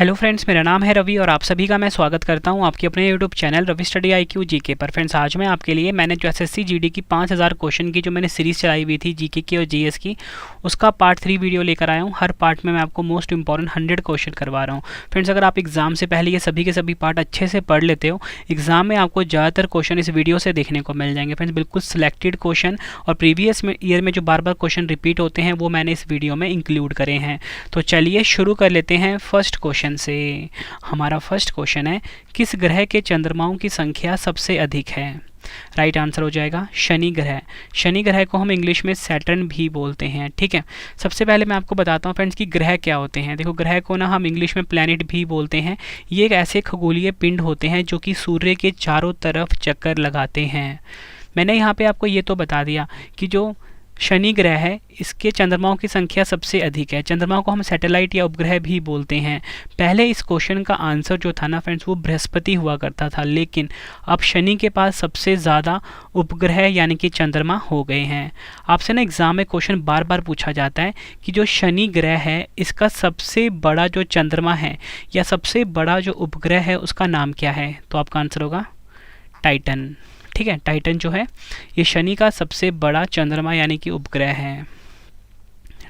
Hello friends, मेरा नाम है रवि और आप सभी का मैं स्वागत करता हूं आपके अपने YouTube channel Ravi study IQ GK पर। फ्रेंड्स, आज मैं आपके लिए मैंने जो SSC GD की 5000 क्वेश्चन की जो मैंने सीरीज़ चलाई हुई थी जीके की और जीएस की, उसका पार्ट 3 वीडियो लेकर आया हूं। हर पार्ट में मैं आपको मोस्ट इंपॉर्टेंट 100 क्वेश्चन करवा रहा हूँ। फ्रेंड्स, अगर आप एग्जाम से पहले ये सभी के सभी पार्ट अच्छे से पढ़ लेते हो, एग्जाम में आपको ज़्यादातर क्वेश्चन इस वीडियो से देखने को मिल जाएंगे। फ्रेंड्स, बिल्कुल सिलेक्टेड क्वेश्चन और प्रीवियस ईयर में जो बार बार क्वेश्चन रिपीट होते हैं वो मैंने इस वीडियो में इंक्लूड करे हैं। तो चलिए शुरू कर लेते हैं फर्स्ट क्वेश्चन से। हमारा फर्स्ट क्वेश्चन है, किस ग्रह के चंद्रमाओं की संख्या सबसे अधिक है? राइट आंसर हो जाएगा शनि ग्रह। शनि ग्रह को हम इंग्लिश में सैटर्न भी बोलते हैं। ठीक है, सबसे पहले मैं आपको बताता हूँ फ्रेंड्स कि ग्रह क्या होते हैं। देखो, ग्रह को ना हम इंग्लिश में प्लैनेट भी बोलते हैं। ये एक ऐसे खगोलीय पिंड होते हैं जो कि सूर्य के चारों तरफ चक्कर लगाते हैं। मैंने यहाँ पे आपको ये तो बता दिया कि जो शनि ग्रह है इसके चंद्रमाओं की संख्या सबसे अधिक है। चंद्रमाओं को हम सैटेलाइट या उपग्रह भी बोलते हैं। पहले इस क्वेश्चन का आंसर जो था ना फ्रेंड्स, वो बृहस्पति हुआ करता था, लेकिन अब शनि के पास सबसे ज़्यादा उपग्रह यानी कि चंद्रमा हो गए हैं। आपसे ना एग्जाम में क्वेश्चन बार बार पूछा जाता है कि जो शनि ग्रह है इसका सबसे बड़ा जो चंद्रमा है या सबसे बड़ा जो उपग्रह है उसका नाम क्या है? तो आपका आंसर होगा टाइटन। ठीक है, टाइटन जो है ये शनि का सबसे बड़ा चंद्रमा यानी कि उपग्रह है।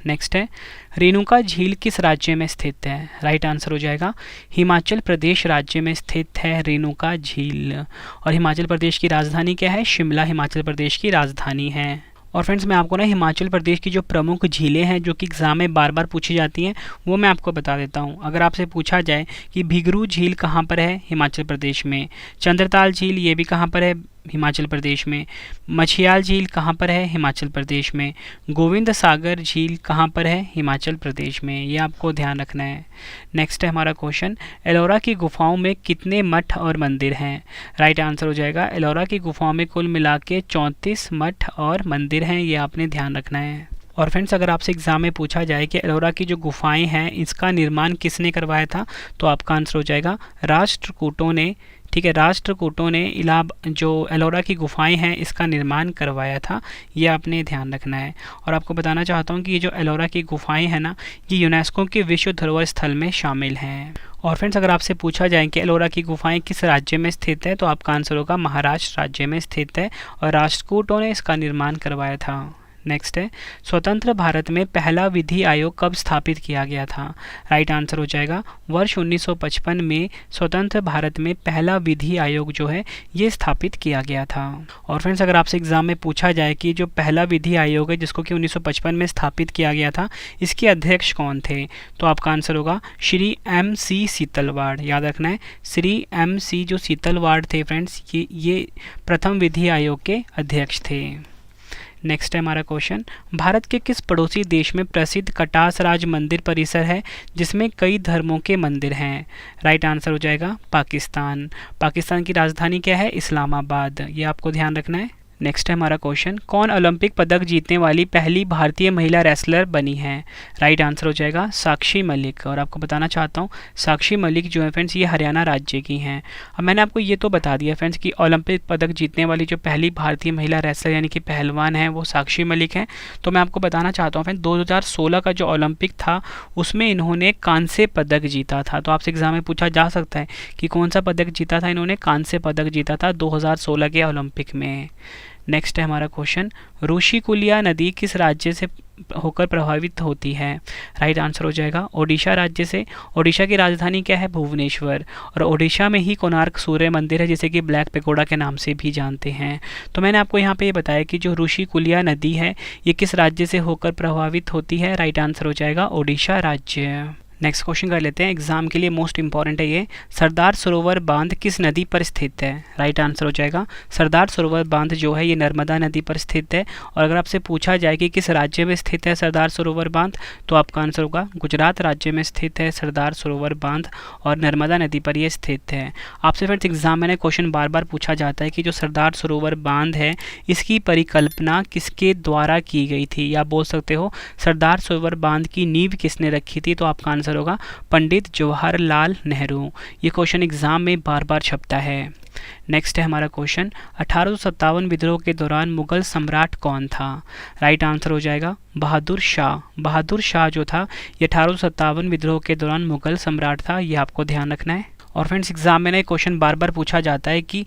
नेक्स्ट है, रेणुका झील किस राज्य में स्थित है? राइट आंसर हो जाएगा हिमाचल प्रदेश राज्य में स्थित है रेणुका झील। और हिमाचल प्रदेश की राजधानी क्या है? शिमला हिमाचल प्रदेश की राजधानी है। और फ्रेंड्स, मैं आपको ना हिमाचल प्रदेश की जो प्रमुख झीलें हैं जो कि एग्ज़ाम में बार बार पूछी जाती हैं वो मैं आपको बता देता हूँ। अगर आपसे पूछा जाए कि भिगरू झील कहाँ पर है? हिमाचल प्रदेश में। चंद्रताल झील ये भी कहाँ पर है? हिमाचल प्रदेश में। मछियाल झील कहाँ पर है? हिमाचल प्रदेश में। गोविंद सागर झील कहाँ पर है? हिमाचल प्रदेश में। ये आपको ध्यान रखना है। नेक्स्ट है हमारा क्वेश्चन, एलोरा की गुफाओं में कितने मठ और मंदिर हैं? राइट आंसर हो जाएगा एलोरा की गुफाओं में कुल मिला के 34 मठ और मंदिर हैं। ये आपने ध्यान रखना है। और फ्रेंड्स, अगर आपसे एग्जाम में पूछा जाए कि एलोरा की जो गुफाएं हैं इसका निर्माण किसने करवाया था, तो आपका आंसर हो जाएगा राष्ट्रकूटों ने। ठीक है, राष्ट्रकूटों ने जो एलोरा की गुफाएं हैं इसका निर्माण करवाया था। ये आपने ध्यान रखना है। और आपको बताना चाहता हूँ कि ये जो एलोरा की गुफाएं हैं ना, ये यूनेस्को के विश्व धरोहर स्थल में शामिल हैं। और फ्रेंड्स, अगर आपसे पूछा जाए कि एलोरा की गुफाएं किस राज्य में स्थित है, तो आपका आंसर होगा महाराष्ट्र राज्य में स्थित है और राष्ट्रकूटों ने इसका निर्माण करवाया था। नेक्स्ट है, स्वतंत्र भारत में पहला विधि आयोग कब स्थापित किया गया था? राइट आंसर हो जाएगा वर्ष 1955 में स्वतंत्र भारत में पहला विधि आयोग जो है ये स्थापित किया गया था। और फ्रेंड्स, अगर आपसे एग्जाम में पूछा जाए कि जो पहला विधि आयोग है जिसको कि 1955 में स्थापित किया गया था, इसके अध्यक्ष कौन थे? तो आपका आंसर होगा श्री MC सीतलवाड़। याद रखना है, श्री MC जो सीतलवाड़ थे फ्रेंड्स, ये प्रथम विधि आयोग के अध्यक्ष थे। नेक्स्ट है हमारा क्वेश्चन, भारत के किस पड़ोसी देश में प्रसिद्ध कटास राज मंदिर परिसर है जिसमें कई धर्मों के मंदिर हैं? राइट आंसर हो जाएगा पाकिस्तान। पाकिस्तान की राजधानी क्या है? इस्लामाबाद। ये आपको ध्यान रखना है। नेक्स्ट है हमारा क्वेश्चन, कौन ओलंपिक पदक जीतने वाली पहली भारतीय महिला रेसलर बनी है? राइट आंसर हो जाएगा साक्षी मलिक। और आपको बताना चाहता हूँ साक्षी मलिक जो है फ्रेंड्स ये हरियाणा राज्य की हैं। अब मैंने आपको ये तो बता दिया फ्रेंड्स कि ओलंपिक पदक जीतने वाली जो पहली भारतीय महिला रेसलर यानी कि पहलवान है वो साक्षी मलिक हैं। तो मैं आपको बताना चाहता हूँ फ्रेंड्स 2016 का जो ओलंपिक था उसमें इन्होंने कांस्य पदक जीता था। तो आपसे एग्जाम में पूछा जा सकता है कि कौन सा पदक जीता था? इन्होंने कांस्य पदक जीता था 2016 के ओलंपिक में। नेक्स्ट है हमारा क्वेश्चन, ऋषिकुलिया नदी किस राज्य से होकर प्रभावित होती है? राइट आंसर हो जाएगा ओडिशा राज्य से। ओडिशा की राजधानी क्या है? भुवनेश्वर। और ओडिशा में ही कोणार्क सूर्य मंदिर है जिसे कि ब्लैक पेगोडा के नाम से भी जानते हैं। तो मैंने आपको यहाँ पे ये बताया कि जो ऋषिकुलिया नदी है ये किस राज्य से होकर प्रभावित होती है? राइट आंसर हो जाएगा ओडिशा राज्य। नेक्स्ट क्वेश्चन कर लेते हैं, एग्जाम के लिए मोस्ट इंपॉर्टेंट है ये, सरदार सरोवर बांध किस नदी पर स्थित है? राइट आंसर हो जाएगा सरदार सरोवर बांध जो है ये नर्मदा नदी पर स्थित है। और अगर आपसे पूछा जाए कि किस राज्य में स्थित है सरदार सरोवर बांध, तो आपका आंसर होगा गुजरात राज्य में स्थित है सरदार सरोवर बांध और नर्मदा नदी पर ये स्थित है। आपसे फ्रेंड्स एग्जाम में क्वेश्चन बार बार पूछा जाता है कि जो सरदार सरोवर बांध है इसकी परिकल्पना किसके द्वारा की गई थी, या बोल सकते हो सरदार सरोवर बांध की नींव किसने रखी थी? तो आपका आंसर होगा पंडित जवाहरलाल नेहरू। ये क्वेश्चन एग्जाम में बार बार छपता है। नेक्स्ट है हमारा क्वेश्चन, 1857 विद्रोह के दौरान मुगल सम्राट कौन था? राइट आंसर हो जाएगा बहादुर शाह। बहादुर शाह जो था ये 1857 विद्रोह के दौरान मुगल सम्राट था, ये आपको ध्यान रखना है। और फ्रेंड्स एग्जाम में ना क्वेश्चन बार बार पूछा जाता है कि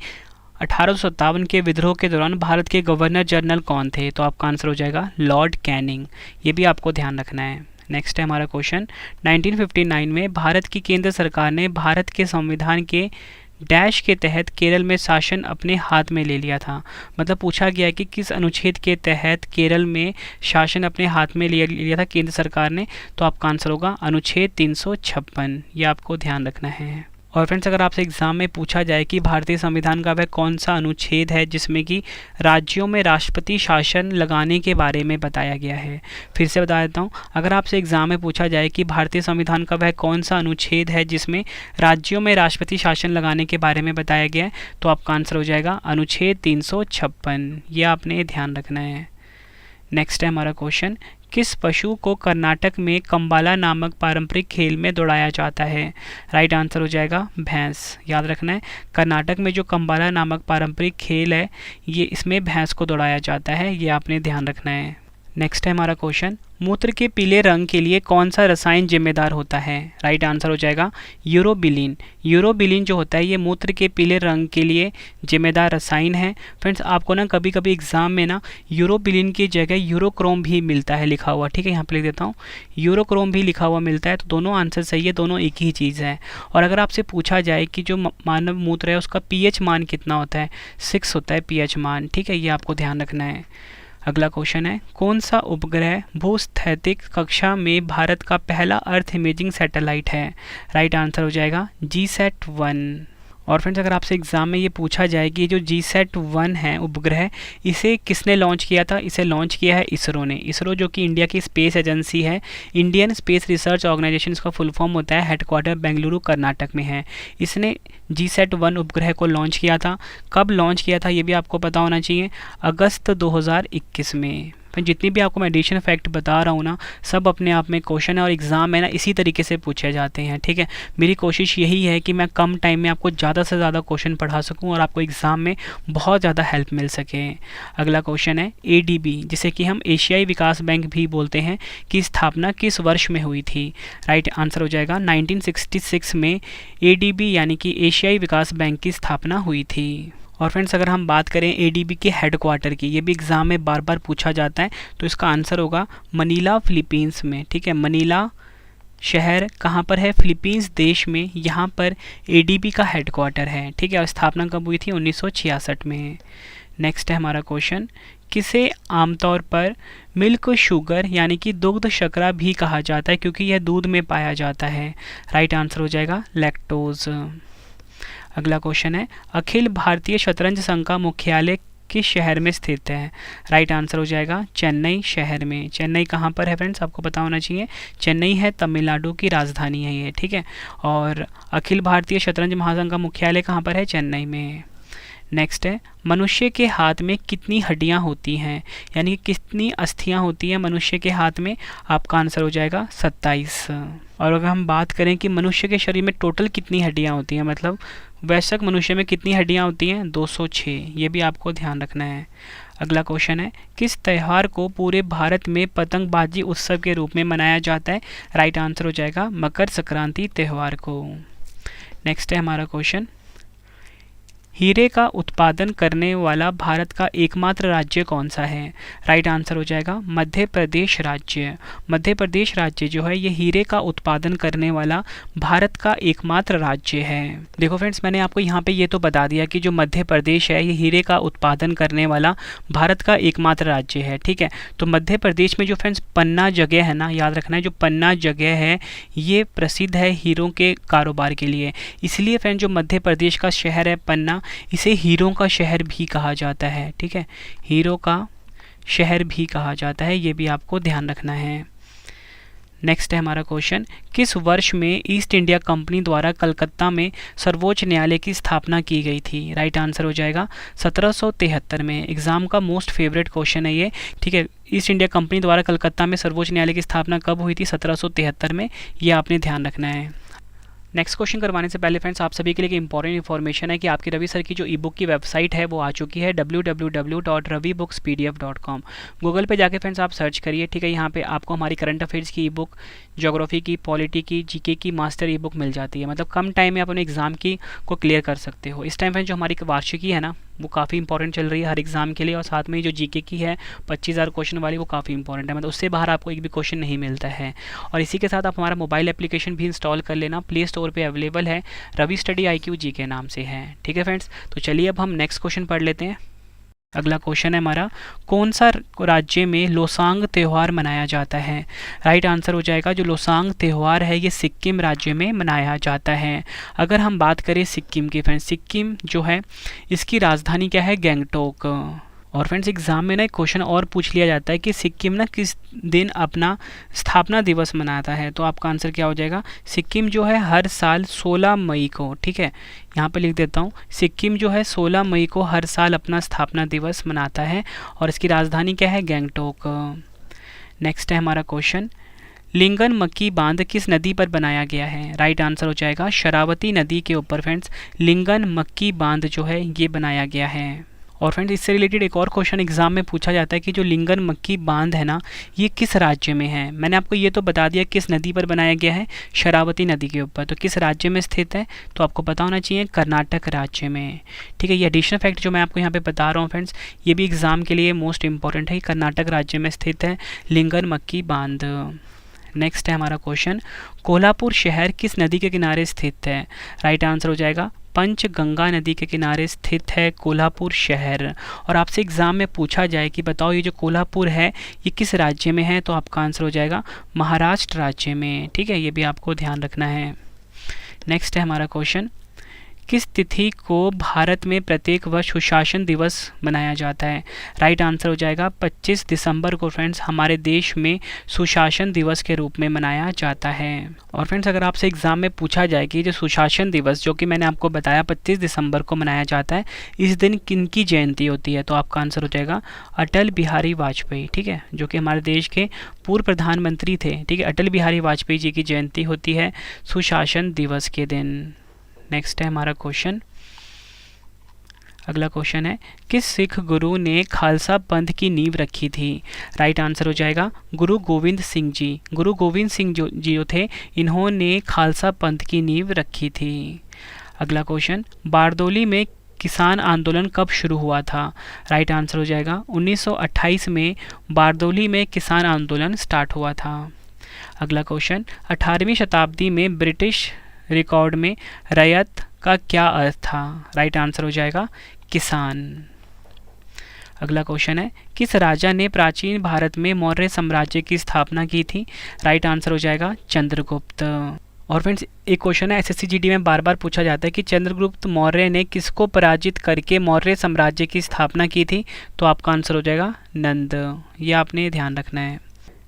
1857 के विद्रोह के दौरान भारत के गवर्नर जनरल कौन थे? तो आपका आंसर हो जाएगा लॉर्ड कैनिंग, ये भी आपको ध्यान रखना है। नेक्स्ट है हमारा क्वेश्चन, 1959 में भारत की केंद्र सरकार ने भारत के संविधान के डैश के तहत केरल में शासन अपने हाथ में ले लिया था। मतलब पूछा गया कि किस अनुच्छेद के तहत केरल में शासन अपने हाथ में लिया था केंद्र सरकार ने? तो आपका आंसर होगा अनुच्छेद 356, ये आपको ध्यान रखना है। और फ्रेंड्स अगर आपसे एग्जाम में पूछा जाए कि भारतीय संविधान का वह कौन सा अनुच्छेद है जिसमें कि राज्यों में राष्ट्रपति शासन लगाने के बारे में बताया गया है, फिर से बता देता हूँ, अगर आपसे एग्जाम में पूछा जाए कि भारतीय संविधान का वह कौन सा अनुच्छेद है जिसमें राज्यों में राष्ट्रपति शासन लगाने के बारे में बताया गया है, तो आपका आंसर हो जाएगा अनुच्छेद 356, ये आपने ध्यान रखना है। नेक्स्ट है हमारा क्वेश्चन, किस पशु को कर्नाटक में कंबाला नामक पारंपरिक खेल में दौड़ाया जाता है? राइट आंसर हो जाएगा भैंस। याद रखना है, कर्नाटक में जो कंबाला नामक पारंपरिक खेल है ये इसमें भैंस को दौड़ाया जाता है, ये आपने ध्यान रखना है। नेक्स्ट है हमारा क्वेश्चन, मूत्र के पीले रंग के लिए कौन सा रसायन जिम्मेदार होता है? राइट आंसर हो जाएगा यूरोबिलिन। यूरोबिलिन जो होता है ये मूत्र के पीले रंग के लिए जिम्मेदार रसायन है। फ्रेंड्स आपको ना कभी कभी एग्जाम में ना यूरोबिलिन की जगह यूरोक्रोम भी मिलता है लिखा हुआ, ठीक है, यहाँ पे लिख देता हूँ, यूरोक्रोम भी लिखा हुआ मिलता है, तो दोनों आंसर सही है, दोनों एक ही चीज़ है। और अगर आपसे पूछा जाए कि जो मानव मूत्र है उसका पीएच मान कितना होता है? 6 होता है पीएच मान, ठीक है, ये आपको ध्यान रखना है। अगला क्वेश्चन है, कौन सा उपग्रह भूस्थैतिक कक्षा में भारत का पहला अर्थ इमेजिंग सैटेलाइट है? राइट आंसर हो जाएगा GSAT-1। और फ्रेंड्स अगर आपसे एग्जाम में ये पूछा जाए कि जो GSAT-1 है उपग्रह, इसे किसने लॉन्च किया था? इसे लॉन्च किया है इसरो ने। इसरो जो कि इंडिया की स्पेस एजेंसी है, इंडियन स्पेस रिसर्च ऑर्गेनाइजेशन इसका फुल फॉर्म होता है, हेडक्वार्टर बेंगलुरु कर्नाटक में है। इसने GSAT-1 उपग्रह को लॉन्च किया था। कब लॉन्च किया था ये भी आपको पता होना चाहिए, अगस्त 2021 में। फिर जितनी भी आपको मैं एडिशन फैक्ट बता रहा हूँ ना, सब अपने आप में क्वेश्चन है और एग्ज़ाम में ना इसी तरीके से पूछे जाते हैं, ठीक है। मेरी कोशिश यही है कि मैं कम टाइम में आपको ज़्यादा से ज़्यादा क्वेश्चन पढ़ा सकूँ और आपको एग्ज़ाम में बहुत ज़्यादा हेल्प मिल सके। अगला क्वेश्चन है, ADB जिसे कि हम एशियाई विकास बैंक भी बोलते हैं, की स्थापना किस वर्ष में हुई थी? राइट आंसर हो जाएगा 1966 में ADB यानी कि एशियाई विकास बैंक की स्थापना हुई थी। और फ्रेंड्स अगर हम बात करें ADB के हेडक्वार्टर की, ये भी एग्ज़ाम में बार बार पूछा जाता है, तो इसका आंसर होगा मनीला फिलीपींस में, ठीक है। मनीला शहर कहाँ पर है? फिलीपींस देश में, यहाँ पर ADB का हेडक्वार्टर है, ठीक है। और स्थापना कब हुई थी? 1966 में। नेक्स्ट है हमारा क्वेश्चन, किसे आमतौर पर मिल्क शुगर यानी कि दुग्ध शर्करा भी कहा जाता है क्योंकि यह दूध में पाया जाता है? राइट आंसर हो जाएगा लैक्टोज। अगला क्वेश्चन है, अखिल भारतीय शतरंज संघ का मुख्यालय किस शहर में स्थित है? राइट आंसर हो जाएगा चेन्नई शहर में। चेन्नई कहाँ पर है फ्रेंड्स? आपको पता होना चाहिए, चेन्नई है तमिलनाडु की राजधानी है ये, ठीक है। और अखिल भारतीय शतरंज महासंघ का मुख्यालय कहाँ पर है? चेन्नई में। नेक्स्ट है, मनुष्य के हाथ में कितनी हड्डियां होती हैं, यानी कितनी अस्थियां होती हैं मनुष्य के हाथ में? आपका आंसर हो जाएगा 27। और अगर हम बात करें कि मनुष्य के शरीर में टोटल कितनी हड्डियां होती हैं, मतलब वयस्क मनुष्य में कितनी हड्डियां होती हैं? 206, ये भी आपको ध्यान रखना है। अगला क्वेश्चन है, किस त्यौहार को पूरे भारत में पतंगबाजी उत्सव के रूप में मनाया जाता है? राइट आंसर हो जाएगा मकर संक्रांति त्यौहार को। नेक्स्ट है हमारा क्वेश्चन, हीरे का उत्पादन करने वाला भारत का एकमात्र राज्य कौन सा है? राइट आंसर हो जाएगा मध्य प्रदेश राज्य। मध्य प्रदेश राज्य जो है ये हीरे का उत्पादन करने वाला भारत का एकमात्र राज्य है। देखो फ्रेंड्स मैंने आपको यहाँ पे ये तो बता दिया कि जो मध्य प्रदेश है ये हीरे का उत्पादन करने वाला भारत का एकमात्र राज्य है, ठीक है। तो मध्य प्रदेश में जो फ्रेंड्स पन्ना जगह है ना, याद रखना है, जो पन्ना जगह है ये प्रसिद्ध है हीरों के कारोबार के लिए। इसलिए फ्रेंड्स जो मध्य प्रदेश का शहर है पन्ना, इसे हीरों का शहर भी कहा जाता है, ठीक है, हीरों का शहर भी कहा जाता है, ये भी आपको ध्यान रखना है। नेक्स्ट है हमारा क्वेश्चन, किस वर्ष में ईस्ट इंडिया कंपनी द्वारा कलकत्ता में सर्वोच्च न्यायालय की स्थापना की गई थी? राइट आंसर हो जाएगा 1773 में। एग्जाम का मोस्ट फेवरेट क्वेश्चन है ये, ठीक है। ईस्ट इंडिया कंपनी द्वारा कलकत्ता में सर्वोच्च न्यायालय की स्थापना कब हुई थी? 1773 में, ये आपने ध्यान रखना है। नेक्स्ट क्वेश्चन करवाने से पहले फ्रेंड्स आप सभी के लिए एक इंपॉर्टेंट इन्फॉर्मेशन है कि आपकी रवि सर की जो ई बुक की वेबसाइट है वो आ चुकी है www.ravibookspdf.com। गूगल पे जाके फ्रेंड्स आप सर्च करिए, ठीक है। यहाँ पे आपको हमारी करंट अफेयर्स की ई बुक, ज्योग्राफी की, पॉलिटी की, जीके की मास्टर ई बुक मिल जाती है। मतलब कम टाइम में आप अपने एग्जाम की को क्लियर कर सकते हो। इस टाइम फ्रेंड्स जो हमारी वार्षिकी है ना वो काफ़ी इंपॉर्टेंट चल रही है हर एग्जाम के लिए, और साथ में जो जीके की है 25,000 क्वेश्चन वाली वो काफ़ी इंपॉर्टेंट है। मतलब उससे बाहर आपको एक भी क्वेश्चन नहीं मिलता है। और इसी के साथ आप हमारा मोबाइल एप्लीकेशन भी इंस्टॉल कर लेना, प्ले स्टोर पे अवेलेबल है, रवि स्टडी IQ जी के नाम से है, ठीक है फ्रेंड्स। तो चलिए अब हम नेक्स्ट क्वेश्चन पढ़ लेते हैं। अगला क्वेश्चन है हमारा, कौन सा राज्य में लोसांग त्यौहार मनाया जाता है? राइट आंसर हो जाएगा जो लोसांग त्यौहार है ये सिक्किम राज्य में मनाया जाता है। अगर हम बात करें सिक्किम की फ्रेंड्स, सिक्किम जो है इसकी राजधानी क्या है? गैंगटोक। और फ्रेंड्स एग्जाम में ना एक क्वेश्चन और पूछ लिया जाता है कि सिक्किम ना किस दिन अपना स्थापना दिवस मनाता है? तो आपका आंसर क्या हो जाएगा? सिक्किम जो है हर साल 16 मई को, ठीक है, यहाँ पे लिख देता हूँ, सिक्किम जो है 16 मई को हर साल अपना स्थापना दिवस मनाता है, और इसकी राजधानी क्या है? गैंगटोक। नेक्स्ट है हमारा क्वेश्चन, लिंगन मक्की बांध किस नदी पर बनाया गया है? राइट आंसर हो जाएगा शरावती नदी के ऊपर फ्रेंड्स लिंगन मक्की बांध जो है ये बनाया गया है। और फ्रेंड्स इससे रिलेटेड एक और क्वेश्चन एग्जाम में पूछा जाता है कि जो लिंगन मक्की बांध है ना ये किस राज्य में है? मैंने आपको ये तो बता दिया किस नदी पर बनाया गया है, शरावती नदी के ऊपर। तो किस राज्य में स्थित है? तो आपको पता होना चाहिए कर्नाटक राज्य में, ठीक है। ये एडिशनल फैक्ट जो मैं आपको यहाँ पे बता रहा हूँ फ्रेंड्स ये भी एग्जाम के लिए मोस्ट इंपॉर्टेंट है, कर्नाटक राज्य में स्थित है लिंगन मक्की बांध। नेक्स्ट है हमारा क्वेश्चन, कोल्हापुर शहर किस नदी के किनारे स्थित है? राइट आंसर हो जाएगा पंचगंगा नदी के किनारे स्थित है कोल्हापुर शहर। और आपसे एग्जाम में पूछा जाए कि बताओ ये जो कोल्हापुर है ये किस राज्य में है? तो आपका आंसर हो जाएगा महाराष्ट्र राज्य में, ठीक है। ये भी आपको ध्यान रखना है। नेक्स्ट है हमारा क्वेश्चन, किस तिथि को भारत में प्रत्येक वर्ष सुशासन दिवस मनाया जाता है? राइट आंसर हो जाएगा 25 दिसंबर को फ्रेंड्स हमारे देश में सुशासन दिवस के रूप में मनाया जाता है। और फ्रेंड्स अगर आपसे एग्जाम में पूछा जाए कि जो सुशासन दिवस जो कि मैंने आपको बताया 25 दिसंबर को मनाया जाता है, इस दिन किनकी जयंती होती है? तो आपका आंसर हो जाएगा अटल बिहारी वाजपेयी, ठीक है, जो कि हमारे देश के पूर्व प्रधानमंत्री थे, ठीक है। अटल बिहारी वाजपेयी जी की जयंती होती है सुशासन दिवस के दिन। नेक्स्ट है हमारा क्वेश्चन, अगला क्वेश्चन है, किस सिख गुरु ने खालसा पंथ की नींव रखी थी? राइट आंसर हो जाएगा गुरु गोविंद सिंह जी। गुरु गोविंद सिंह जो थे इन्होंने खालसा पंथ की नींव रखी थी। अगला क्वेश्चन, बारदोली में किसान आंदोलन कब शुरू हुआ था? राइट आंसर हो जाएगा 1928 में बारदोली में किसान आंदोलन स्टार्ट हुआ था। अगला क्वेश्चन, 18वीं शताब्दी में ब्रिटिश रिकॉर्ड में रैयत का क्या अर्थ था? राइट आंसर हो जाएगा किसान। अगला क्वेश्चन है, किस राजा ने प्राचीन भारत में मौर्य साम्राज्य की स्थापना की थी? राइट आंसर हो जाएगा चंद्रगुप्त। और फ्रेंड्स एक क्वेश्चन है SSC GD में बार बार पूछा जाता है कि चंद्रगुप्त मौर्य ने किसको पराजित करके मौर्य साम्राज्य की स्थापना की थी? तो आपका आंसर हो जाएगा नंद। ये आपने ध्यान रखना है।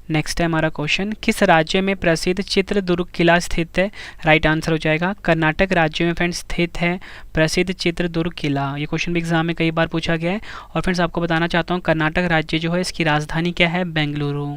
नेक्स्ट है हमारा क्वेश्चन, किस राज्य में प्रसिद्ध चित्रदुर्ग किला स्थित है? राइट आंसर हो जाएगा कर्नाटक राज्य में फ्रेंड्स स्थित है प्रसिद्ध चित्रदुर्ग किला। ये क्वेश्चन भी एग्जाम में कई बार पूछा गया है। और फ्रेंड्स आपको बताना चाहता हूँ कर्नाटक राज्य जो है इसकी राजधानी क्या है? बेंगलुरु।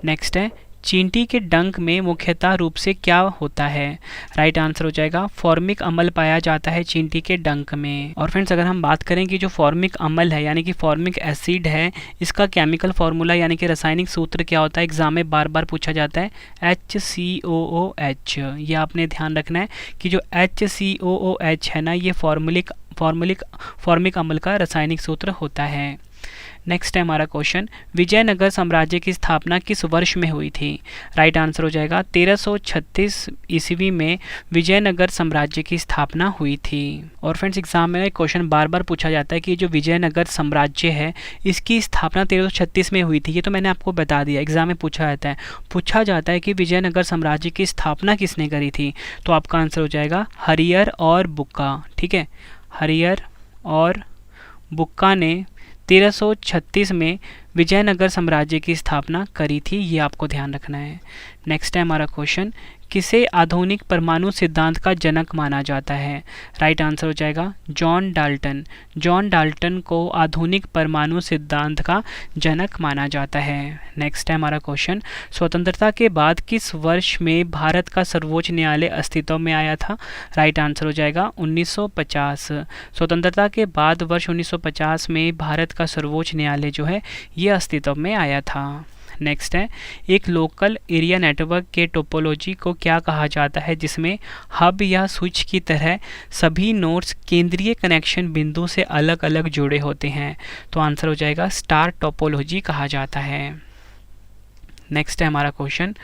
नेक्स्ट है, चींटी के डंक में मुख्यतः रूप से क्या होता है? राइट आंसर हो जाएगा फॉर्मिक अम्ल पाया जाता है चींटी के डंक में। और फ्रेंड्स अगर हम बात करें कि जो फॉर्मिक अम्ल है यानी कि फॉर्मिक एसिड है इसका केमिकल फार्मूला यानी कि रासायनिक सूत्र क्या होता है? एग्जाम में बार बार पूछा जाता है HCOOH। ये आपने ध्यान रखना है कि जो HCOOH है ना ये फॉर्मिक अम्ल का रासायनिक सूत्र होता है। नेक्स्ट है हमारा क्वेश्चन, विजयनगर साम्राज्य की स्थापना किस वर्ष में हुई थी? राइट आंसर हो जाएगा 1336 ईस्वी में विजयनगर साम्राज्य की स्थापना हुई थी। और फ्रेंड्स एग्जाम में क्वेश्चन बार बार पूछा जाता है कि जो विजयनगर साम्राज्य है इसकी स्थापना 1336 में हुई थी। ये तो मैंने आपको बता दिया, एग्जाम में पूछा जाता है कि विजयनगर साम्राज्य की स्थापना किसने करी थी? तो आपका आंसर हो जाएगा हरियर और बुक्का, ठीक है। हरियर और बुक्का ने 1336 में विजयनगर साम्राज्य की स्थापना करी थी। ये आपको ध्यान रखना है। नेक्स्ट है हमारा क्वेश्चन, किसे आधुनिक परमाणु सिद्धांत का जनक माना जाता है? राइट आंसर हो जाएगा जॉन डाल्टन। जॉन डाल्टन को आधुनिक परमाणु सिद्धांत का जनक माना जाता है। नेक्स्ट है हमारा क्वेश्चन, स्वतंत्रता के बाद किस वर्ष में भारत का सर्वोच्च न्यायालय अस्तित्व में आया था? राइट आंसर हो जाएगा 1950। स्वतंत्रता के बाद वर्ष 1950 में भारत का सर्वोच्च न्यायालय जो है ये अस्तित्व में आया था। नेक्स्ट है, एक लोकल एरिया नेटवर्क के टोपोलॉजी को क्या कहा जाता है जिसमें हब या स्विच की तरह सभी नोड्स केंद्रीय कनेक्शन बिंदु से अलग अलग जुड़े होते हैं? तो आंसर हो जाएगा स्टार टोपोलॉजी कहा जाता है। नेक्स्ट है हमारा क्वेश्चन,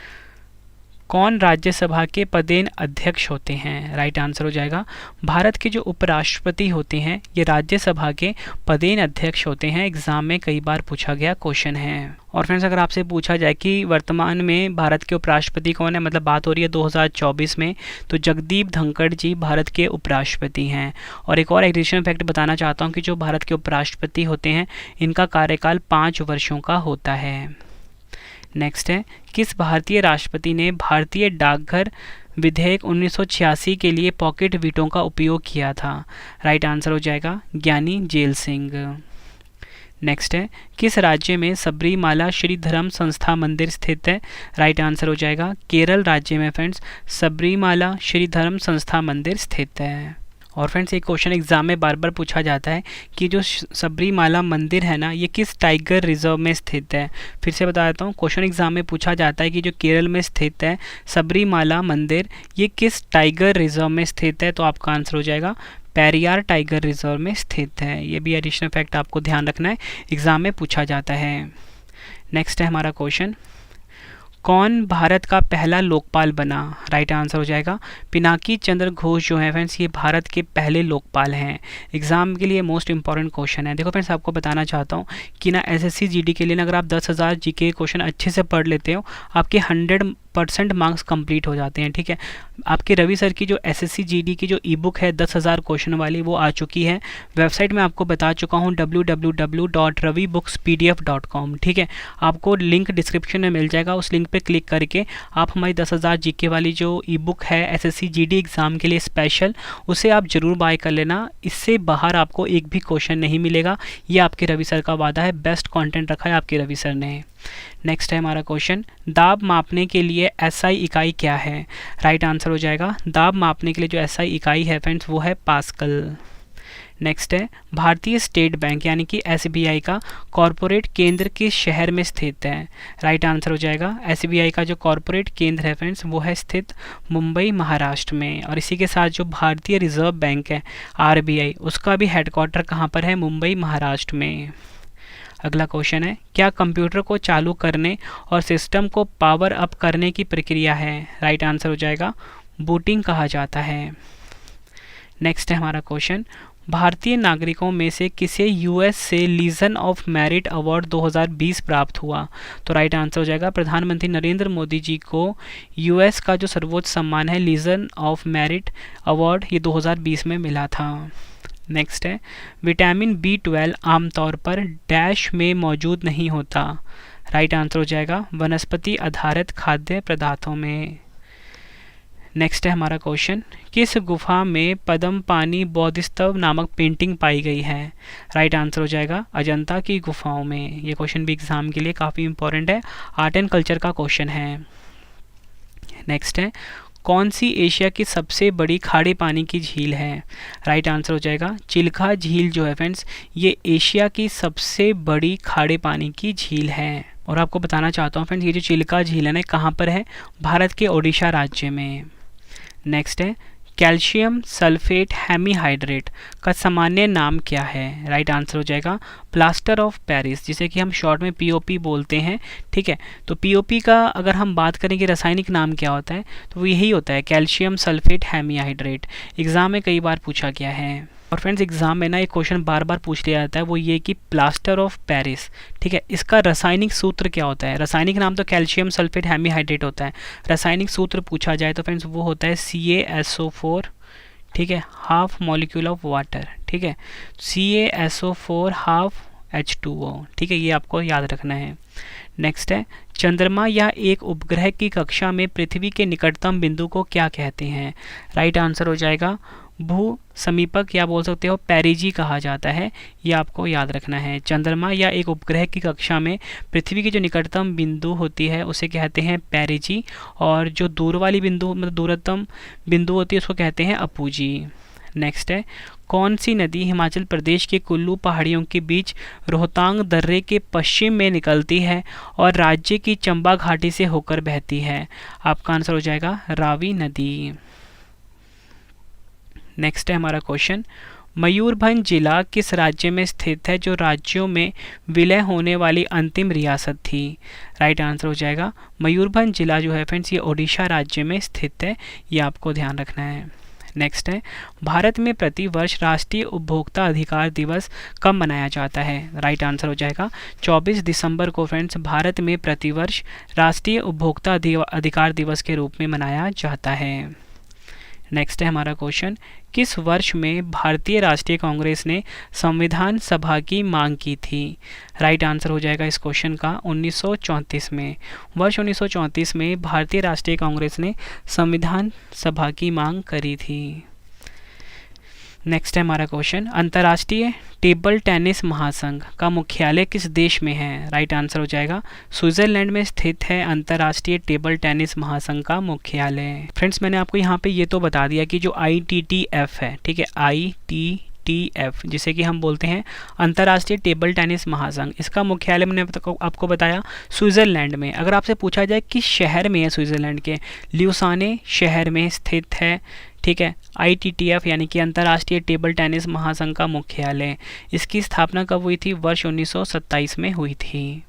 कौन राज्यसभा के पदेन अध्यक्ष होते हैं? राइट आंसर हो जाएगा भारत के जो उपराष्ट्रपति होते हैं ये राज्यसभा के पदेन अध्यक्ष होते हैं। एग्जाम में कई बार पूछा गया क्वेश्चन है। और फ्रेंड्स अगर आपसे पूछा जाए कि वर्तमान में भारत के उपराष्ट्रपति कौन है, मतलब बात हो रही है 2024 में, तो जगदीप धनखड़ जी भारत के उपराष्ट्रपति हैं। और एक और एडिशनल फैक्ट बताना चाहता हूँ कि जो भारत के उपराष्ट्रपति होते हैं इनका कार्यकाल 5 वर्षों का होता है। नेक्स्ट है, किस भारतीय राष्ट्रपति ने भारतीय डाकघर विधेयक 1986 के लिए पॉकेट वीटों का उपयोग किया था? राइट आंसर हो जाएगा ज्ञानी जेल सिंह। नेक्स्ट है, किस राज्य में सबरीमाला श्री धर्म संस्था मंदिर स्थित है? राइट आंसर हो जाएगा केरल राज्य में फ्रेंड्स सबरीमाला श्री धर्म संस्था मंदिर स्थित है। और फ्रेंड्स एक क्वेश्चन एग्जाम में बार बार पूछा जाता है कि जो सबरीमाला मंदिर है ना ये किस टाइगर रिजर्व में स्थित है? फिर से बता देता हूँ, क्वेश्चन एग्जाम में पूछा जाता है कि जो केरल में स्थित है सबरीमाला मंदिर ये किस टाइगर रिजर्व में स्थित है? तो आपका आंसर हो जाएगा पेरियार टाइगर रिजर्व में स्थित है। ये भी एडिशनल फैक्ट आपको ध्यान रखना है, एग्जाम में पूछा जाता है। नेक्स्ट है हमारा क्वेश्चन, कौन भारत का पहला लोकपाल बना? राइट आंसर हो जाएगा पिनाकी चंद्र घोष जो है फ्रेंड्स ये भारत के पहले लोकपाल हैं। एग्जाम के लिए मोस्ट इंपॉर्टेंट क्वेश्चन है। देखो फ्रेंड्स आपको बताना चाहता हूँ कि ना एसएससी जीडी के लिए ना अगर आप 10,000 जीके क्वेश्चन अच्छे से पढ़ लेते हो आपके 100% मार्क्स कंप्लीट हो जाते हैं। ठीक है, आपके रवि सर की जो एसएससी जीडी की जो ई बुक है 10,000 क्वेश्चन वाली वो आ चुकी है। वेबसाइट में आपको बता चुका हूँ www.ravibookspdf.com। ठीक है, आपको लिंक डिस्क्रिप्शन में मिल जाएगा, उस लिंक पे क्लिक करके आप हमारी 10,000 जीके वाली जो ई बुक है एसएससी जीडी एग्ज़ाम के लिए स्पेशल उसे आप ज़रूर बाय कर लेना। इससे बाहर आपको एक भी क्वेश्चन नहीं मिलेगा, ये आपके रवि सर का वादा है। बेस्ट कंटेंट रखा है आपके रवि सर ने। नेक्स्ट है हमारा क्वेश्चन, दाब मापने के लिए एसआई इकाई क्या है? राइट आंसर हो जाएगा दाब मापने के लिए जो एसआई इकाई है फ्रेंड्स वो है पास्कल। नेक्स्ट है, भारतीय स्टेट बैंक यानी कि एसबीआई का कॉरपोरेट केंद्र किस शहर में स्थित है? राइट आंसर हो जाएगा एसबीआई का जो कॉरपोरेट केंद्र है फ्रेंड्स वो है स्थित मुंबई महाराष्ट्र में। और इसी के साथ जो भारतीय रिजर्व बैंक है आरबीआई उसका भी हेडक्वार्टर कहाँ पर है? मुंबई महाराष्ट्र में। अगला क्वेश्चन है, क्या कंप्यूटर को चालू करने और सिस्टम को पावर अप करने की प्रक्रिया है? राइट आंसर हो जाएगा बूटिंग कहा जाता है। नेक्स्ट है हमारा क्वेश्चन, भारतीय नागरिकों में से किसे यूएस से लीजन ऑफ मेरिट अवार्ड 2020 प्राप्त हुआ? तो राइट आंसर हो जाएगा प्रधानमंत्री नरेंद्र मोदी जी को यूएस का जो सर्वोच्च सम्मान है लीजन ऑफ मेरिट अवार्ड ये 2020 में मिला था। नेक्स्ट है, विटामिन B12 आमतौर पर डैश में मौजूद नहीं होता। राइट आंसर हो जाएगा वनस्पति आधारित खाद्य पदार्थों में। नेक्स्ट है हमारा क्वेश्चन, किस गुफा में पद्मपानी बोधिसत्व नामक पेंटिंग पाई गई है? राइट आंसर हो जाएगा अजंता की गुफाओं में। ये क्वेश्चन भी एग्जाम के लिए काफ़ी इंपॉर्टेंट है, आर्ट एंड कल्चर का क्वेश्चन है। नेक्स्ट है, कौन सी एशिया की सबसे बड़ी खारे पानी की झील है? राइट आंसर हो जाएगा चिल्का झील जो है फ्रेंड्स ये एशिया की सबसे बड़ी खारे पानी की झील है। और आपको बताना चाहता हूँ फ्रेंड्स ये जो चिल्का झील है ना कहाँ पर है? भारत के ओडिशा राज्य में। नेक्स्ट है, कैल्शियम सल्फेट हेमीहाइड्रेट का सामान्य नाम क्या है? राइट आंसर हो जाएगा प्लास्टर ऑफ पेरिस, जिसे कि हम शॉर्ट में पीओपी बोलते हैं। ठीक है, तो पीओपी का अगर हम बात करें कि रासायनिक नाम क्या होता है तो वो यही होता है कैल्शियम सल्फेट हेमीहाइड्रेट। एग्जाम में कई बार पूछा गया है। और फ्रेंड्स एग्जाम में ना एक क्वेश्चन बार बार पूछ लिया जाता है वो ये कि प्लास्टर ऑफ पेरिस ठीक है इसका रासायनिक सूत्र क्या होता है? रासायनिक नाम तो कैल्शियम सल्फेट हेमीहाइड्रेट होता है, रासायनिक सूत्र पूछा जाए तो फ्रेंड्स वो होता है CaSO4 ठीक है हाफ मॉलिक्यूल ऑफ वाटर। ठीक है, CaSO4 हाफ H2O। ठीक है, ये आपको याद रखना है। नेक्स्ट है, चंद्रमा या एक उपग्रह की कक्षा में पृथ्वी के निकटतम बिंदु को क्या कहते हैं? राइट आंसर हो जाएगा भू समीपक, या बोल सकते हो पेरिजी कहा जाता है। ये आपको याद रखना है। चंद्रमा या एक उपग्रह की कक्षा में पृथ्वी की जो निकटतम बिंदु होती है उसे कहते हैं पेरिजी, और जो दूर वाली बिंदु मतलब दूरतम बिंदु होती है उसको कहते हैं अपूजी। नेक्स्ट है, कौन सी नदी हिमाचल प्रदेश के कुल्लू पहाड़ियों के बीच रोहतांग दर्रे के पश्चिम में निकलती है और राज्य की चंबा घाटी से होकर बहती है? आपका आंसर हो जाएगा रावी नदी। नेक्स्ट है हमारा क्वेश्चन, मयूरभंज जिला किस राज्य में स्थित है जो राज्यों में विलय होने वाली अंतिम रियासत थी? राइट आंसर हो जाएगा मयूरभंज जिला जो है फ्रेंड्स ये ओडिशा राज्य में स्थित है, ये आपको ध्यान रखना है। नेक्स्ट है, भारत में प्रतिवर्ष राष्ट्रीय उपभोक्ता अधिकार दिवस कब मनाया जाता है? राइट आंसर हो जाएगा 24 दिसंबर को फ्रेंड्स भारत में प्रतिवर्ष राष्ट्रीय उपभोक्ता अधिकार दिवस के रूप में मनाया जाता है। नेक्स्ट है हमारा क्वेश्चन, किस वर्ष में भारतीय राष्ट्रीय कांग्रेस ने संविधान सभा की मांग की थी? राइट आंसर हो जाएगा इस क्वेश्चन का 1934 में। वर्ष 1934 में भारतीय राष्ट्रीय कांग्रेस ने संविधान सभा की मांग करी थी। नेक्स्ट है हमारा क्वेश्चन, अंतर्राष्ट्रीय टेबल टेनिस महासंघ का मुख्यालय किस देश में है? राइट आंसर हो जाएगा स्विट्जरलैंड में स्थित है अंतर्राष्ट्रीय टेबल टेनिस महासंघ का मुख्यालय। फ्रेंड्स मैंने आपको यहाँ पे ये तो बता दिया कि जो ITTF है, ठीक है, ITTF जिसे कि हम बोलते हैं अंतर्राष्ट्रीय टेबल टेनिस महासंघ, इसका मुख्यालय मैंने आपको बताया स्विट्जरलैंड में। अगर आपसे पूछा जाए किस शहर में है स्विट्जरलैंड के, ल्यूसाने शहर में स्थित है, ठीक है। ITTF यानी कि अंतर्राष्ट्रीय टेबल टेनिस महासंघ का मुख्यालय, इसकी स्थापना कब हुई थी? वर्ष 1927 में हुई थी।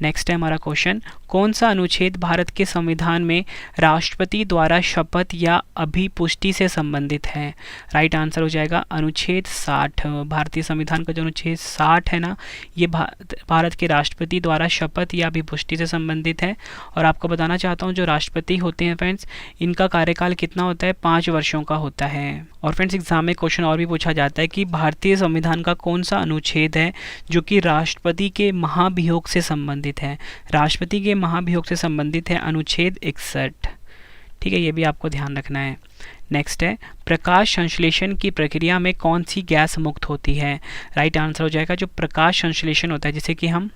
नेक्स्ट है हमारा क्वेश्चन, कौन सा अनुच्छेद भारत के संविधान में राष्ट्रपति द्वारा शपथ या अभिपुष्टि से संबंधित है? राइट आंसर हो जाएगा अनुच्छेद 60। भारतीय संविधान का जो अनुच्छेद 60 है ना, ये भारत के राष्ट्रपति द्वारा शपथ या अभिपुष्टि से संबंधित है। और आपको बताना चाहता हूँ जो राष्ट्रपति होते हैं फ्रेंड्स, इनका कार्यकाल कितना होता है? 5 वर्षों का होता है। और फ्रेंड्स एग्जाम में क्वेश्चन और भी पूछा जाता है कि भारतीय संविधान का कौन सा अनुच्छेद है जो कि राष्ट्रपति के महाभियोग से संबंधित है? राष्ट्रपति के महाभियोग से संबंधित है अनुच्छेद 61, ठीक है, ये भी आपको ध्यान रखना है। नेक्स्ट है, प्रकाश संश्लेषण की प्रक्रिया में कौन सी गैस मुक्त होती है? राइट आंसर हो जाएगा जो प्रकाश संश्लेषण होता है जिसे कि हम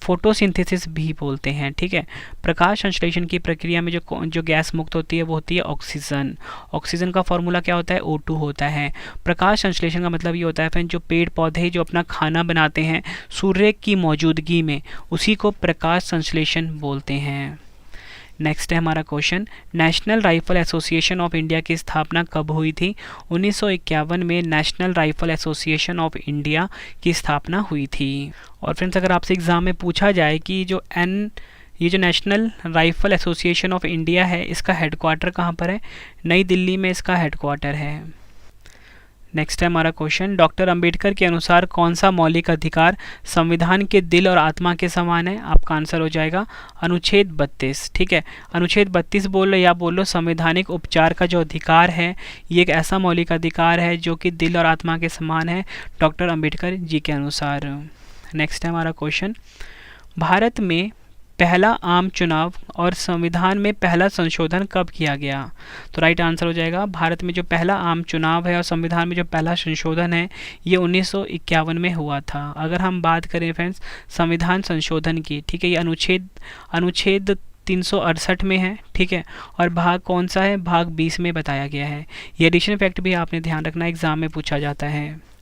फोटोसिंथेसिस भी बोलते हैं, ठीक है। प्रकाश संश्लेषण की प्रक्रिया में जो गैस मुक्त होती है वो होती है ऑक्सीजन। ऑक्सीजन का फॉर्मूला क्या होता है? O2 होता है। प्रकाश संश्लेषण का मतलब ये होता है फ्रेंड जो पेड़ पौधे जो अपना खाना बनाते हैं सूर्य की मौजूदगी में, उसी को प्रकाश संश्लेषण बोलते हैं। नेक्स्ट है हमारा question, national rifle association of India की स्थापना कब हुई थी? 1951 में national rifle association of India की स्थापना हुई थी। और फ्रेंड्स अगर आपसे एग्जाम में पूछा जाए कि ये जो national rifle association of India है इसका हेडक्वार्टर कहाँ पर है? नई दिल्ली में इसका हेडक्वार्टर है। नेक्स्ट है हमारा क्वेश्चन, डॉक्टर अंबेडकर के अनुसार कौन सा मौलिक अधिकार संविधान के दिल और आत्मा के समान है? आपका आंसर हो जाएगा अनुच्छेद 32, ठीक है। अनुच्छेद 32 बोल लो या बोल लो संवैधानिक उपचार का जो अधिकार है ये एक ऐसा मौलिक अधिकार है जो कि दिल और आत्मा के समान है डॉक्टर अंबेडकर जी के अनुसार। नेक्स्ट है हमारा क्वेश्चन, भारत में पहला आम चुनाव और संविधान में पहला संशोधन कब किया गया? तो राइट आंसर हो जाएगा भारत में जो पहला आम चुनाव है और संविधान में जो पहला संशोधन है ये 1951 में हुआ था। अगर हम बात करें फ्रेंड्स संविधान संशोधन की, ठीक है, ये अनुच्छेद 368 में है, ठीक है। और भाग कौन सा है? भाग 20 में बताया गया है। ये एडिशन फैक्ट भी आपने ध्यान रखना, एग्जाम में पूछा जाता है।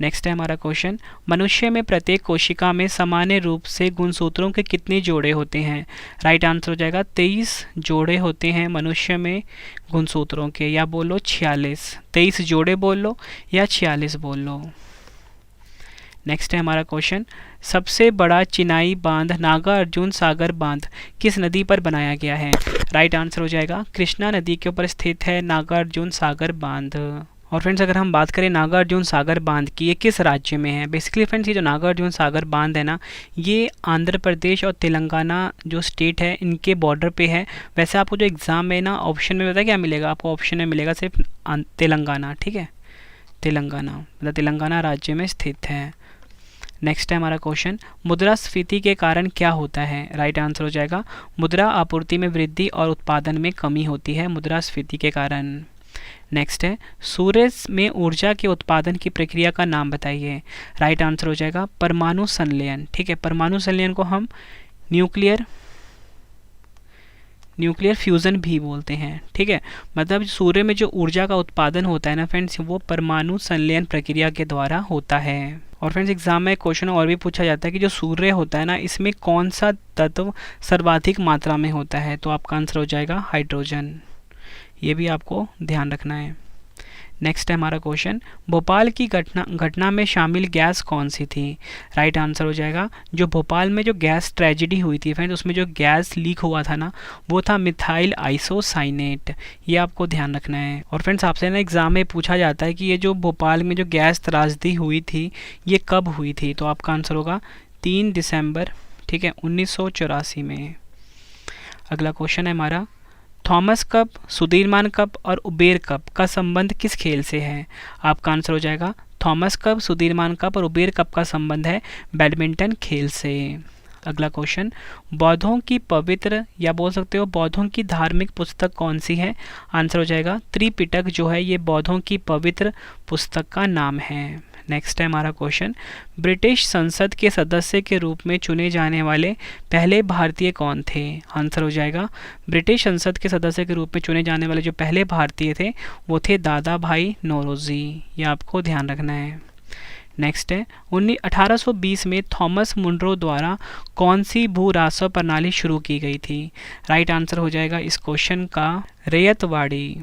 नेक्स्ट है हमारा क्वेश्चन, मनुष्य में प्रत्येक कोशिका में सामान्य रूप से गुणसूत्रों के कितने जोड़े होते हैं? राइट आंसर हो जाएगा 23 जोड़े होते हैं मनुष्य में गुणसूत्रों के, या बोलो 46। 23 जोड़े बोल लो या 46 बोल लो। नेक्स्ट है हमारा क्वेश्चन, सबसे बड़ा चिनाई बांध नागार्जुन सागर बांध किस नदी पर बनाया गया है? राइट आंसर हो जाएगा कृष्णा नदी के ऊपर स्थित है नागार्जुन सागर बांध। और फ्रेंड्स अगर हम बात करें नागार्जुन सागर बांध की, ये किस राज्य में है? बेसिकली फ्रेंड्स ये जो नागार्जुन सागर बांध है ना, ये आंध्र प्रदेश और तेलंगाना जो स्टेट है इनके बॉर्डर पे है। वैसे आपको जो एग्ज़ाम में ना ऑप्शन में पता है क्या मिलेगा? आपको ऑप्शन में मिलेगा सिर्फ तेलंगाना, ठीक है, तेलंगाना मतलब तेलंगाना राज्य में स्थित है। नेक्स्ट है हमारा क्वेश्चन, मुद्रास्फीति के कारण क्या होता है? राइट आंसर हो जाएगा मुद्रा आपूर्ति में वृद्धि और उत्पादन में कमी होती है मुद्रास्फीति के कारण। नेक्स्ट है, सूर्य में ऊर्जा के उत्पादन की प्रक्रिया का नाम बताइए। राइट आंसर हो जाएगा परमाणु संलयन। ठीक है, परमाणु संलयन को हम न्यूक्लियर फ्यूज़न भी बोलते हैं। ठीक है, मतलब सूर्य में जो ऊर्जा का उत्पादन होता है ना फ्रेंड्स, वो परमाणु संलयन प्रक्रिया के द्वारा होता है। और फ्रेंड्स एग्जाम में क्वेश्चन और भी पूछा जाता है कि जो सूर्य होता है ना, इसमें कौन सा तत्व सर्वाधिक मात्रा में होता है? तो आपका आंसर हो जाएगा हाइड्रोजन। ये भी आपको ध्यान रखना है। नेक्स्ट है हमारा क्वेश्चन, भोपाल की घटना में शामिल गैस कौन सी थी? राइट आंसर हो जाएगा जो भोपाल में जो गैस ट्रेजेडी हुई थी फ्रेंड्स, उसमें जो गैस लीक हुआ था ना, वो था मिथाइल आइसोसाइनेट। ये आपको ध्यान रखना है। और फ्रेंड्स आपसे ना एग्जाम में पूछा जाता है कि ये जो भोपाल में जो गैस त्रासदी हुई थी, ये कब हुई थी? तो आपका आंसर होगा 3 दिसंबर, ठीक है, 1984 में। अगला क्वेश्चन है हमारा, थॉमस कप, सुदीरमान कप और उबेर कप का संबंध किस खेल से है? आपका आंसर हो जाएगा थॉमस कप, सुदीरमान कप और उबेर कप का संबंध है बैडमिंटन खेल से। अगला क्वेश्चन, बौद्धों की पवित्र या बोल सकते हो बौद्धों की धार्मिक पुस्तक कौन सी है? आंसर हो जाएगा त्रिपिटक जो है ये बौद्धों की पवित्र पुस्तक का नाम है। नेक्स्ट है हमारा क्वेश्चन, ब्रिटिश संसद के सदस्य के रूप में चुने जाने वाले पहले भारतीय कौन थे? आंसर हो जाएगा ब्रिटिश संसद के सदस्य के रूप में चुने जाने वाले जो पहले भारतीय थे वो थे दादा भाई नौरोजी। ये आपको ध्यान रखना है। नेक्स्ट है 1820 में थॉमस मुनरो द्वारा कौन सी भू राजस्व प्रणाली शुरू की गई थी? राइट आंसर हो जाएगा इस क्वेश्चन का रैयतवाड़ी।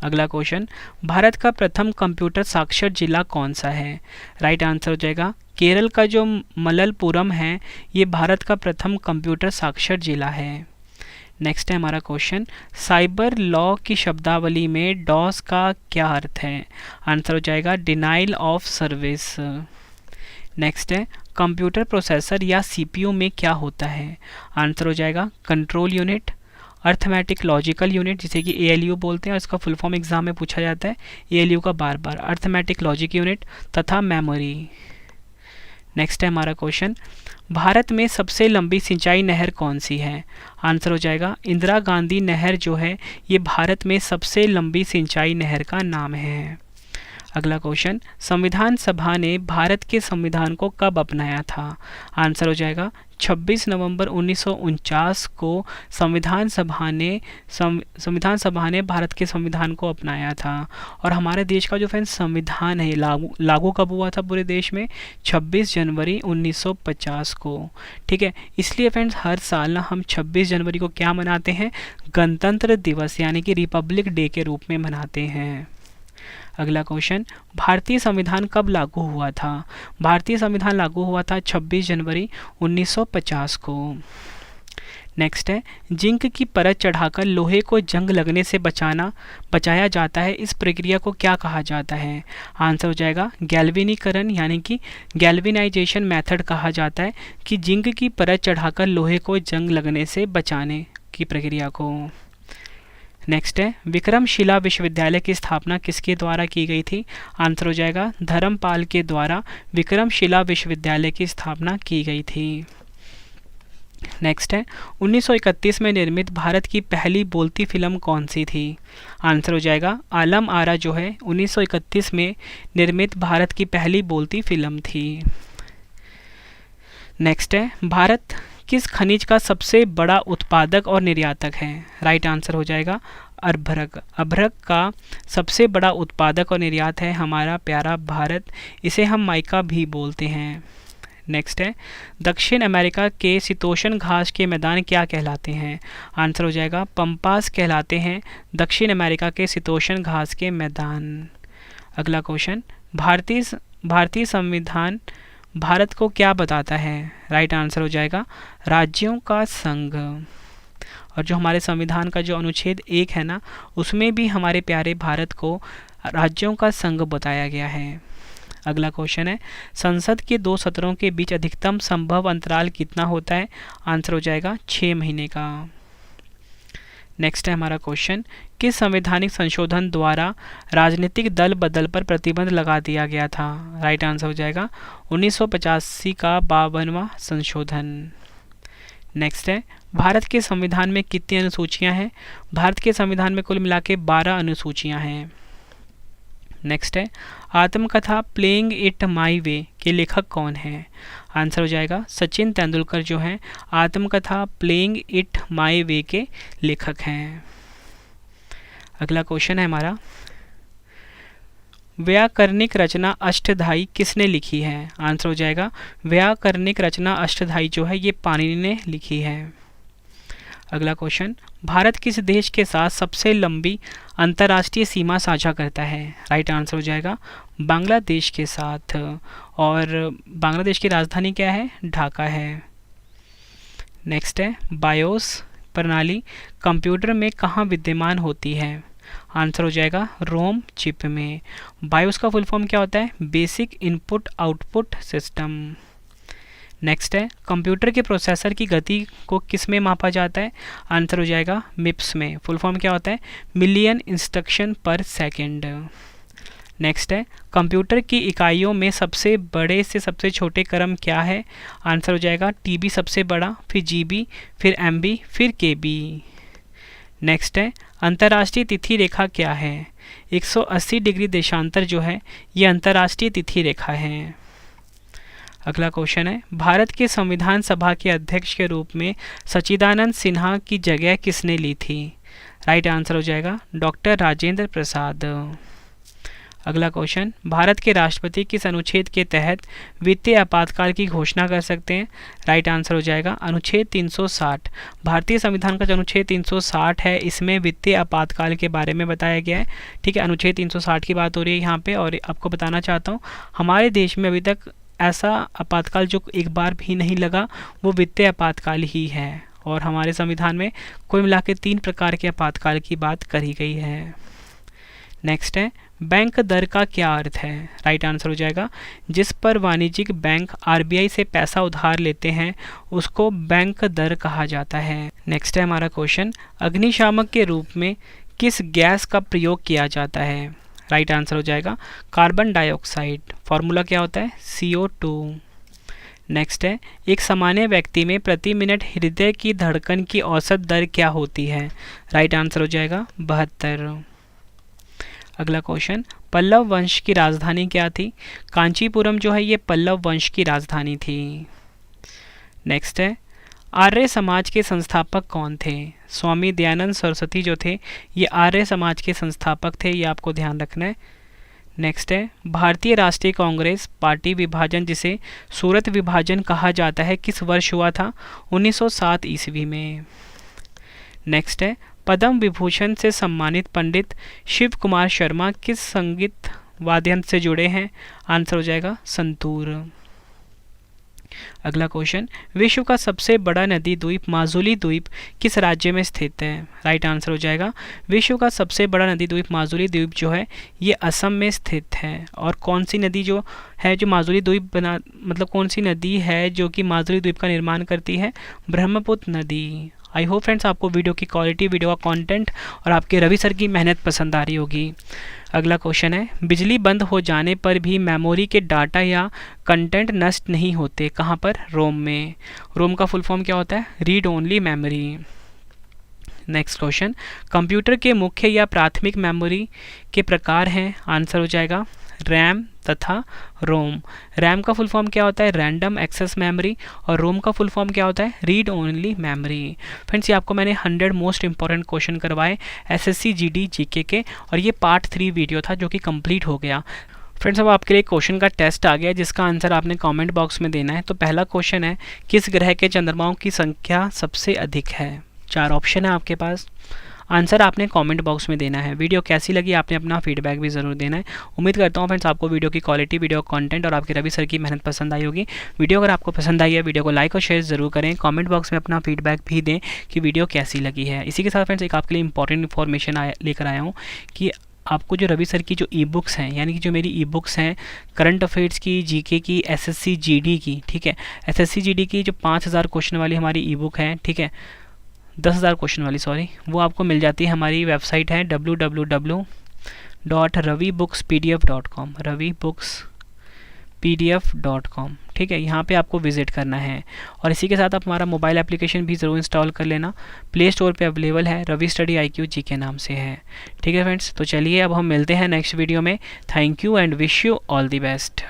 अगला क्वेश्चन, भारत का प्रथम कंप्यूटर साक्षर जिला कौन सा है? राइट आंसर हो जाएगा केरल का जो मलप्पुरम है, ये भारत का प्रथम कंप्यूटर साक्षर जिला है। नेक्स्ट है हमारा क्वेश्चन, साइबर लॉ की शब्दावली में डॉस का क्या अर्थ है? आंसर हो जाएगा डिनाइल ऑफ सर्विस। नेक्स्ट है, कंप्यूटर प्रोसेसर या सीपीयू में क्या होता है? आंसर हो जाएगा control unit, arithmetic logical unit जिसे कि एएलयू बोलते हैं, और इसका फुल फॉर्म एग्जाम में पूछा जाता है एएलयू का बार बार, अर्थमेटिक लॉजिक यूनिट तथा मेमोरी। नेक्स्ट है हमारा क्वेश्चन, भारत में सबसे लंबी सिंचाई नहर कौन सी है? आंसर हो जाएगा इंदिरा गांधी नहर जो है ये भारत में सबसे लंबी सिंचाई नहर का नाम है। अगला क्वेश्चन, संविधान सभा ने भारत के संविधान को कब अपनाया था? आंसर हो जाएगा 26 नवंबर 1949 को संविधान सभा ने भारत के संविधान को अपनाया था। और हमारे देश का जो फ्रेंड्स संविधान है लागू कब हुआ था पूरे देश में? 26 जनवरी 1950 को। ठीक है, इसलिए फ्रेंड्स हर साल ना हम 26 जनवरी को क्या मनाते हैं? गणतंत्र दिवस यानी कि रिपब्लिक डे के रूप में मनाते हैं। अगला क्वेश्चन, भारतीय संविधान कब लागू हुआ था? भारतीय संविधान लागू हुआ था 26 जनवरी 1950 को। नेक्स्ट है, जिंक की परत चढ़ाकर लोहे को जंग लगने से बचाया जाता है, इस प्रक्रिया को क्या कहा जाता है? आंसर हो जाएगा गैल्वेनीकरण यानी कि गैल्वेनाइजेशन मेथड कहा जाता है कि जिंक की परत चढ़ाकर लोहे को जंग लगने से बचाने की प्रक्रिया को। नेक्स्ट है, विक्रमशिला विश्वविद्यालय की स्थापना किसके द्वारा की गई थी? आंसर हो जाएगा धर्मपाल के द्वारा विक्रमशिला विश्वविद्यालय की स्थापना की गई थी। नेक्स्ट है, 1931 में निर्मित भारत की पहली बोलती फिल्म कौन सी थी? आंसर हो जाएगा आलम आरा जो है 1931 में निर्मित भारत की पहली बोलती फिल्म थी। नेक्स्ट है, भारत किस खनिज का सबसे बड़ा उत्पादक और निर्यातक है? राइट आंसर हो जाएगा अभ्रक। अभ्रक का सबसे बड़ा उत्पादक और निर्यात है हमारा प्यारा भारत, इसे हम माइका भी बोलते हैं। नेक्स्ट है, दक्षिण अमेरिका के शीतोष्ण घास के मैदान क्या कहलाते हैं? आंसर हो जाएगा पंपास कहलाते हैं दक्षिण अमेरिका के शीतोष्ण घास के मैदान। अगला क्वेश्चन, भारतीय संविधान भारत को क्या बताता है? राइट आंसर हो जाएगा राज्यों का संघ। और जो हमारे संविधान का जो अनुच्छेद 1 है ना, उसमें भी हमारे प्यारे भारत को राज्यों का संघ बताया गया है। अगला क्वेश्चन है, संसद के 2 सत्रों के बीच अधिकतम संभव अंतराल कितना होता है? आंसर हो जाएगा 6 महीने का। नेक्स्ट है हमारा क्वेश्चन, किस संवैधानिक संशोधन द्वारा राजनीतिक दल बदल पर प्रतिबंध लगा दिया गया था? राइट आंसर हो जाएगा 1985 का 52वां संशोधन। नेक्स्ट है, भारत के संविधान में कितनी अनुसूचियां हैं? भारत के संविधान में कुल मिला के 12 अनुसूचियां हैं। नेक्स्ट है, आत्मकथा प्लेइंग इट माई वे के लेखक कौन है? आंसर हो जाएगा सचिन तेंदुलकर जो हैं आत्मकथा प्लेइंग इट माई वे के लेखक हैं। अगला क्वेश्चन है हमारा, व्याकरणिक रचना अष्टधाई किसने लिखी है? आंसर हो जाएगा व्याकरणिक रचना अष्टधाई जो है ये पाणिनि ने लिखी है। अगला क्वेश्चन, भारत किस देश के साथ सबसे लंबी अंतर्राष्ट्रीय सीमा साझा करता है? राइट आंसर हो जाएगा बांग्लादेश के साथ। और बांग्लादेश की राजधानी क्या है? ढाका है। नेक्स्ट है, बायोस प्रणाली कंप्यूटर में कहाँ विद्यमान होती है? आंसर हो जाएगा रोम चिप में। बायोस का फुल फॉर्म क्या होता है? Basic input output system. Next है, कंप्यूटर के प्रोसेसर की गति को किस में मापा जाता है? आंसर हो जाएगा मिप्स में। फुल फॉर्म क्या होता है? मिलियन इंस्ट्रक्शन पर सेकेंड। नेक्स्ट है, कंप्यूटर की इकाइयों में सबसे बड़े से सबसे छोटे क्रम क्या है? आंसर हो जाएगा टीबी सबसे बड़ा, फिर जीबी, फिर एमबी, फिर केबी। नेक्स्ट है, अंतर्राष्ट्रीय तिथि रेखा क्या है? 180 डिग्री देशांतर जो है ये अंतर्राष्ट्रीय तिथि रेखा है। अगला क्वेश्चन है, भारत के संविधान सभा के अध्यक्ष के रूप में सच्चिदानंद सिन्हा की जगह किसने ली थी? राइट आंसर हो जाएगा डॉक्टर राजेंद्र प्रसाद। अगला क्वेश्चन, भारत के राष्ट्रपति किस अनुच्छेद के तहत वित्तीय आपातकाल की घोषणा कर सकते हैं? राइट आंसर हो जाएगा अनुच्छेद 360। भारतीय संविधान का जो अनुच्छेद 360 है इसमें वित्तीय आपातकाल के बारे में बताया गया है। ठीक है, अनुच्छेद 360 की बात हो रही है यहाँ पे। और आपको बताना चाहता हूँ हमारे देश में अभी तक ऐसा आपातकाल जो एक बार भी नहीं लगा वो वित्तीय आपातकाल ही है। और हमारे संविधान में कुल मिला के 3 प्रकार के आपातकाल की बात करी गई है। नेक्स्ट है, बैंक दर का क्या अर्थ है? राइट आंसर हो जाएगा जिस पर वाणिज्यिक बैंक आरबीआई से पैसा उधार लेते हैं उसको बैंक दर कहा जाता है। नेक्स्ट है हमारा क्वेश्चन, अग्निशामक के रूप में किस गैस का प्रयोग किया जाता है? राइट आंसर हो जाएगा कार्बन डाइऑक्साइड। फॉर्मूला क्या होता है? CO2। नेक्स्ट है, एक सामान्य व्यक्ति में प्रति मिनट हृदय की धड़कन की औसत दर क्या होती है? राइट आंसर हो जाएगा 72। अगला क्वेश्चन, पल्लव वंश की राजधानी क्या थी? कांचीपुरम जो है ये पल्लव वंश की राजधानी थी। नेक्स्ट है, आर्य समाज के संस्थापक कौन थे? स्वामी दयानंद सरस्वती जो थे ये आर्य समाज के संस्थापक थे, ये आपको ध्यान रखना है। नेक्स्ट है, भारतीय राष्ट्रीय कांग्रेस पार्टी विभाजन जिसे सूरत विभाजन कहा जाता है किस वर्ष हुआ था? 1907 ईस्वी में। नेक्स्ट है, पद्म विभूषण से सम्मानित पंडित शिव कुमार शर्मा किस संगीत वाद्य यंत्र से जुड़े हैं? आंसर हो जाएगा संतूर। अगला क्वेश्चन, विश्व का सबसे बड़ा नदी द्वीप माजुली द्वीप किस राज्य में स्थित है? राइट आंसर हो जाएगा विश्व का सबसे बड़ा नदी द्वीप माजुली द्वीप जो है ये असम में स्थित है। और कौन सी नदी जो है जो माजुली द्वीप बना मतलब कौन सी नदी है जो कि माजुली द्वीप का निर्माण करती है? ब्रह्मपुत्र नदी। आई होप फ्रेंड्स आपको वीडियो की क्वालिटी, वीडियो का कंटेंट और आपके रवि सर की मेहनत पसंद आ रही होगी। अगला क्वेश्चन है, बिजली बंद हो जाने पर भी मेमोरी के डाटा या कंटेंट नष्ट नहीं होते, कहाँ पर? रोम में। रोम का फुल फॉर्म क्या होता है? Read only memory. Next question, computer के मुख्य या प्राथमिक मेमोरी के प्रकार हैं? आंसर हो जाएगा रैम तथा रोम। रैम का फुल फॉर्म क्या होता है? Random access memory. और रोम का फुल फॉर्म क्या होता है? Read only memory. फ्रेंड्स ये आपको मैंने 100 मोस्ट इंपॉर्टेंट क्वेश्चन करवाए SSC GD GK के, और ये पार्ट 3 वीडियो था जो कि कंप्लीट हो गया। फ्रेंड्स अब आपके लिए क्वेश्चन का टेस्ट आ गया जिसका आंसर आपने कमेंट बॉक्स में देना है। तो पहला क्वेश्चन है, किस ग्रह के चंद्रमाओं की संख्या सबसे अधिक है? 4 ऑप्शन है आपके पास। आंसर आपने कमेंट बॉक्स में देना है। वीडियो कैसी लगी आपने अपना फीडबैक भी ज़रूर देना है। उम्मीद करता हूँ फ्रेंड्स आपको वीडियो की क्वालिटी, वीडियो कंटेंट और आपके रवि सर की मेहनत पसंद आई होगी। वीडियो अगर आपको पसंद आई है वीडियो को लाइक और शेयर ज़रूर करें। कमेंट बॉक्स में अपना फीडबैक भी दें कि वीडियो कैसी लगी है। इसी के साथ फ्रेंड्स एक आपके लिए इंपॉर्टेंट इन्फॉर्मेशन लेकर आया हूँ कि आपको जो रवि सर की जो ई बुक्स हैं, यानी कि जो मेरी ई बुक्स हैं करंट अफेयर्स की, जीके की, SSC GD की, ठीक है, SSC GD की जो 5000 क्वेश्चन वाली हमारी ई बुक है, ठीक है, 10,000 क्वेश्चन वाली, सॉरी, वो आपको मिल जाती है। हमारी वेबसाइट है www.ravibooks.pdf.com, ravibooks.pdf.com। ठीक है, यहाँ पे आपको विजिट करना है। और इसी के साथ आप हमारा मोबाइल एप्लीकेशन भी ज़रूर इंस्टॉल कर लेना। प्ले स्टोर पे अवेलेबल है, रवि स्टडी IQ जी के नाम से है। ठीक है फ्रेंड्स, तो चलिए अब हम मिलते हैं नेक्स्ट वीडियो में। Thank you and wish you all the best.